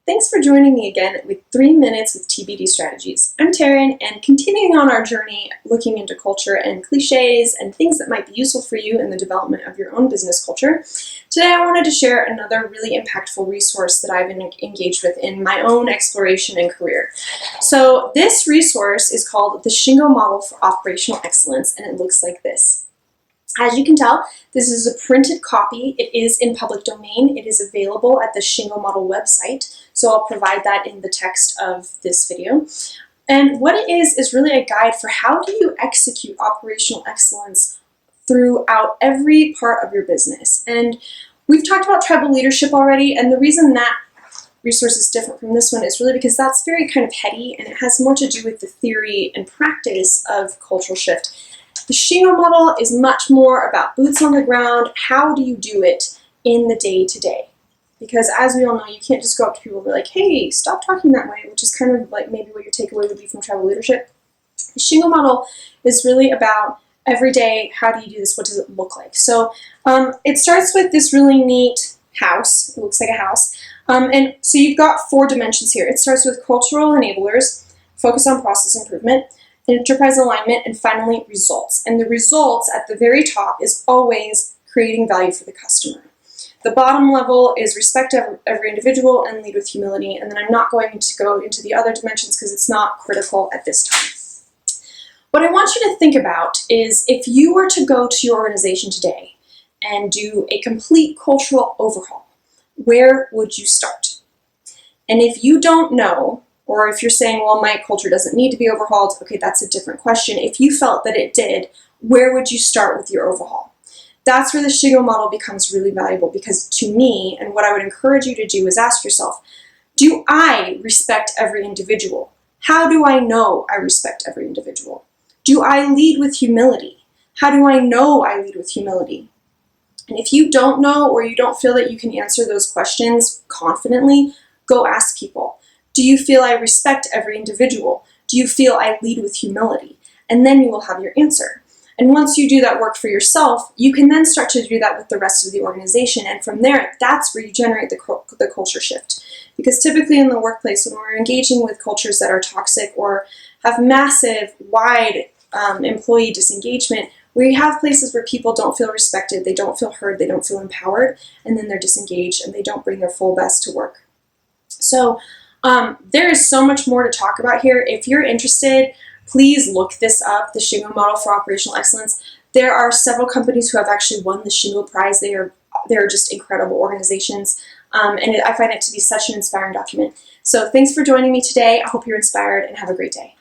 Thanks for joining me again with 3 Minutes with TBD Strategies. I'm Taryn, and continuing on our journey looking into culture and cliches and things that might be useful for you in the development of your own business culture, today I wanted to share another really impactful resource that I've been engaged with in my own exploration and career. So this resource is called the Shingo Model for Operational Excellence, and it looks like this. As you can tell, this is a printed copy. It is in public domain. It is available at the Shingo Model website, so I'll provide that in the text of this video. And what it is really a guide for how do you execute operational excellence throughout every part of your business. And we've talked about tribal leadership already, and the reason that resource is different from this one is really because that's very kind of heady, and it has more to do with the theory and practice of cultural shift. The Shingo model is much more about boots on the ground. How do you do it in the day-to-day? Because as we all know, you can't just go up to people and be like, hey, stop talking that way, which is kind of like maybe what your takeaway would be from tribal leadership. The Shingo model is really about every day, how do you do this? What does it look like? So it starts with this really neat house. It looks like a house. And so you've got 4 dimensions here. It starts with cultural enablers, focus on process improvement, enterprise alignment, and finally results. And the results at the very top is always creating value for the customer. The bottom level is respect every individual and lead with humility. And then I'm not going to go into the other dimensions because it's not critical at this time. What I want you to think about is if you were to go to your organization today and do a complete cultural overhaul, where would you start? And if you don't know, or if you're saying, well, my culture doesn't need to be overhauled, okay, that's a different question. If you felt that it did, where would you start with your overhaul? That's where the Shingo model becomes really valuable, because to me, and what I would encourage you to do is ask yourself, do I respect every individual? How do I know I respect every individual? Do I lead with humility? How do I know I lead with humility? And if you don't know, or you don't feel that you can answer those questions confidently, go ask people. Do you feel I respect every individual? Do you feel I lead with humility? And then you will have your answer. And once you do that work for yourself, you can then start to do that with the rest of the organization. And from there, that's where you generate the culture shift. Because typically in the workplace, when we're engaging with cultures that are toxic or have massive, wide employee disengagement, we have places where people don't feel respected, they don't feel heard, they don't feel empowered, and then they're disengaged and they don't bring their full best to work. So there is so much more to talk about here. If you're interested, please look this up, the Shingo Model for Operational Excellence. There are several companies who have actually won the Shingo Prize. They are just incredible organizations, and I find it to be such an inspiring document. So thanks for joining me today. I hope you're inspired and have a great day.